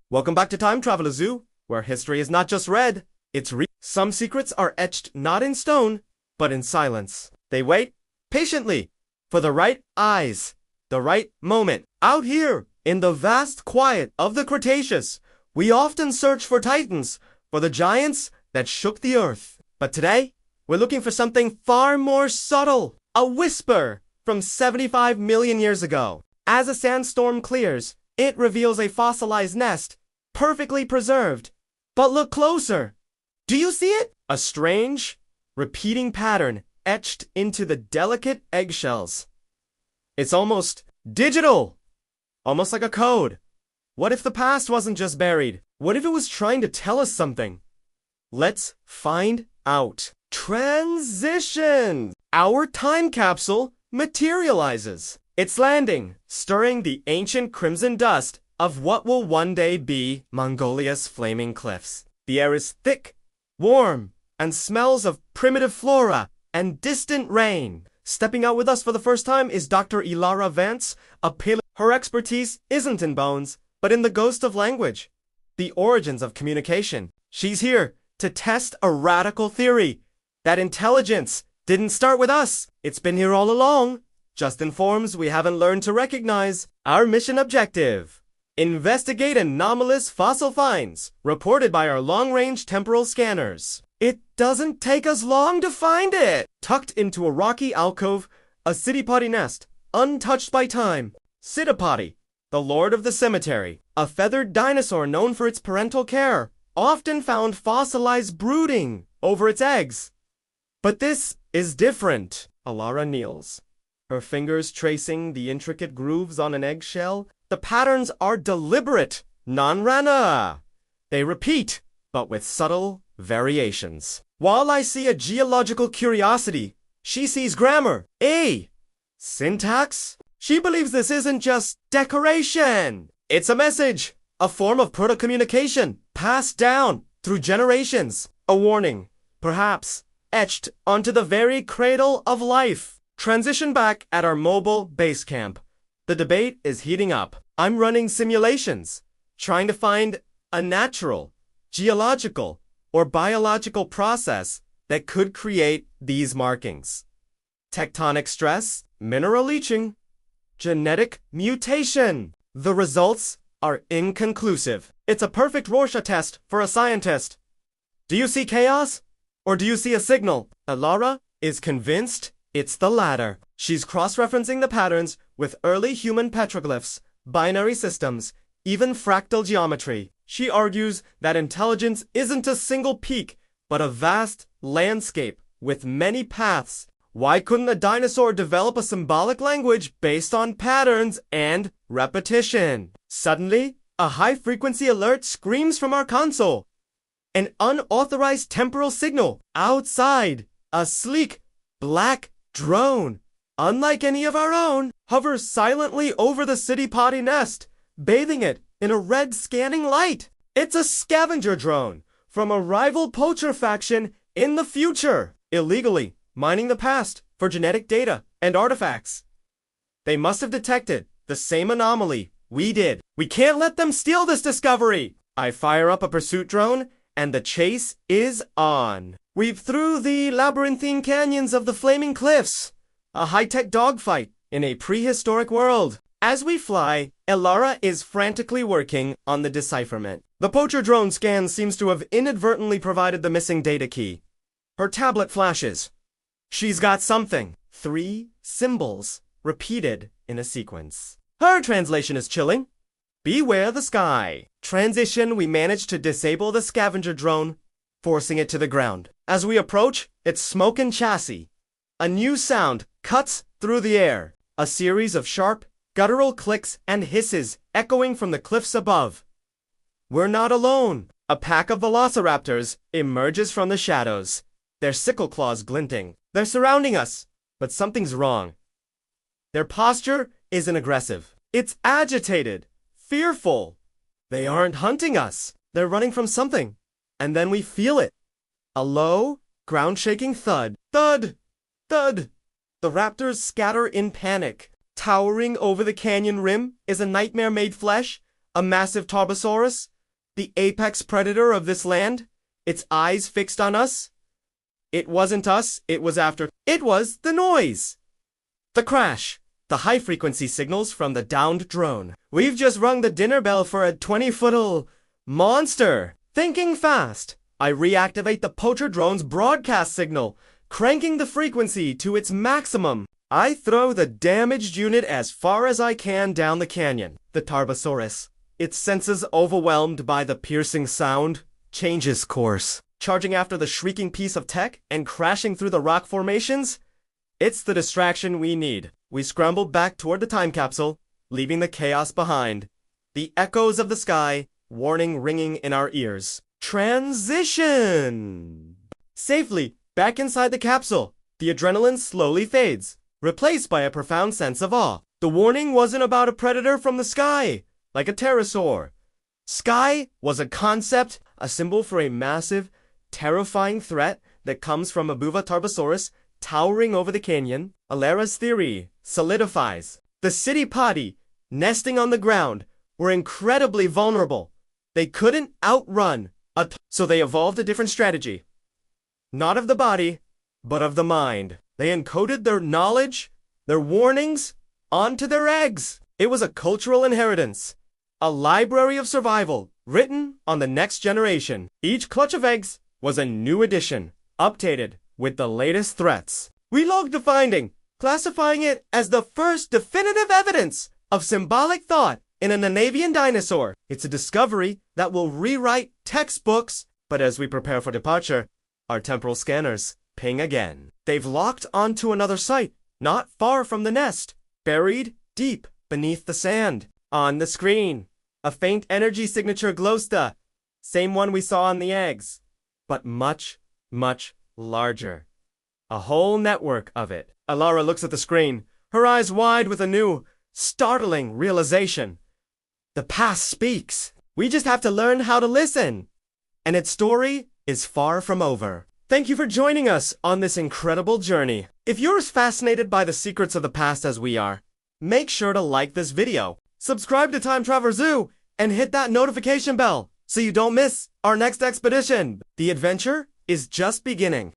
Welcome back to Time Traveler Zoo, where history is not just read, it's real. Some secrets are etched not in stone, but in silence. They wait patiently for the right eyes, the right moment. Out here, in the vast quiet of the Cretaceous, we often search for titans, for the giants that shook the earth. But today, we're looking for something far more subtle, a whisper from 75 million years ago. As a sandstorm clears, it reveals a fossilized nest, perfectly preserved. But look closer. Do you see it? A strange, repeating pattern etched into the delicate eggshells. It's almost digital, almost like a code. What if the past wasn't just buried? What if it was trying to tell us something? Let's find out. Transition! Our time capsule materializes. It's landing, stirring the ancient crimson dust of what will one day be Mongolia's flaming cliffs. The air is thick, warm, and smells of primitive flora and distant rain. Stepping out with us for the first time is Dr. Elara Vance, a paleolinguist. Her expertise isn't in bones, but in the ghost of language, the origins of communication. She's here to test a radical theory that intelligence didn't start with us. It's been here all along, just in forms we haven't learned to recognize. Our mission objective: investigate anomalous fossil finds reported by our long-range temporal scanners. It doesn't take us long to find it. Tucked into a rocky alcove, a Citipati nest, untouched by time. Citipati, the lord of the cemetery, a feathered dinosaur known for its parental care, often found fossilized brooding over its eggs. But this is different. Elara kneels, her fingers tracing the intricate grooves on an eggshell. The patterns are deliberate, non-random. They repeat, but with subtle variations. While I see a geological curiosity, she sees grammar. Syntax? She believes this isn't just decoration. It's a message, a form of proto-communication, passed down through generations. A warning, perhaps, etched onto the very cradle of life. Transition back at our mobile base camp. The debate is heating up. I'm running simulations, trying to find a natural, geological, or biological process that could create these markings. Tectonic stress, mineral leaching, genetic mutation. The results are inconclusive. It's a perfect Rorschach test for a scientist. Do you see chaos? Or do you see a signal? Elara is convinced it's the latter. She's cross-referencing the patterns with early human petroglyphs, binary systems, even fractal geometry. She argues that intelligence isn't a single peak, but a vast landscape with many paths. Why couldn't a dinosaur develop a symbolic language based on patterns and repetition? Suddenly, a high-frequency alert screams from our console. An unauthorized temporal signal. Outside, a sleek, black drone, unlike any of our own, hovers silently over the Citipati nest, bathing it in a red scanning light. It's a scavenger drone from a rival poacher faction in the future, illegally mining the past for genetic data and artifacts. They must have detected the same anomaly we did. We can't let them steal this discovery. I fire up a pursuit drone, and the chase is on. Weave through the labyrinthine canyons of the flaming cliffs, a high-tech dogfight in a prehistoric world. As we fly, Elara is frantically working on the decipherment. The poacher drone scan seems to have inadvertently provided the missing data key. Her tablet flashes. She's got something. 3 symbols repeated in a sequence. Her translation is chilling. Beware the sky. Transition, we manage to disable the scavenger drone, forcing it to the ground. As we approach, its smoke and chassis. A new sound cuts through the air. A series of sharp, guttural clicks and hisses echoing from the cliffs above. We're not alone. A pack of velociraptors emerges from the shadows, their sickle claws glinting. They're surrounding us, but something's wrong. Their posture isn't aggressive. It's agitated, fearful. They aren't hunting us. They're running from something. And then we feel it. A low, ground-shaking thud. Thud! Thud! The raptors scatter in panic. Towering over the canyon rim is a nightmare made flesh, a massive Tarbosaurus, the apex predator of this land, its eyes fixed on us. It wasn't us, it was the noise. The crash, the high-frequency signals from the downed drone. We've just rung the dinner bell for a 20-foot monster. Thinking fast, I reactivate the poacher drone's broadcast signal, cranking the frequency to its maximum. I throw the damaged unit as far as I can down the canyon. The Tarbosaurus, its senses overwhelmed by the piercing sound, changes course. Charging after the shrieking piece of tech and crashing through the rock formations, it's the distraction we need. We scrambled back toward the time capsule, leaving the chaos behind. The echoes of the sky, warning ringing in our ears. Transition! Safely back inside the capsule, the adrenaline slowly fades, replaced by a profound sense of awe. The warning wasn't about a predator from the sky, like a pterosaur. Sky was a concept, a symbol for a massive, terrifying threat that comes from Abuva Tarbosaurus towering over the canyon. Elara's theory solidifies. The Citipati, nesting on the ground, were incredibly vulnerable. They couldn't outrun, so they evolved a different strategy. Not of the body, but of the mind. They encoded their knowledge, their warnings, onto their eggs. It was a cultural inheritance, a library of survival written on the next generation. Each clutch of eggs was a new edition, updated with the latest threats. We logged the finding, classifying it as the first definitive evidence of symbolic thought in a Nanavian dinosaur. It's a discovery that will rewrite textbooks, but as we prepare for departure, our temporal scanners ping again. They've locked onto another site, not far from the nest, buried deep beneath the sand. On the screen, a faint energy signature glowsta, same one we saw on the eggs, but much, much larger. A whole network of it. Elara looks at the screen, her eyes wide with a new, startling realization. The past speaks. We just have to learn how to listen. And its story is far from over. Thank you for joining us on this incredible journey. If you're as fascinated by the secrets of the past as we are, make sure to like this video, subscribe to Time Traveler Zoo, and hit that notification bell so you don't miss our next expedition. The adventure is just beginning.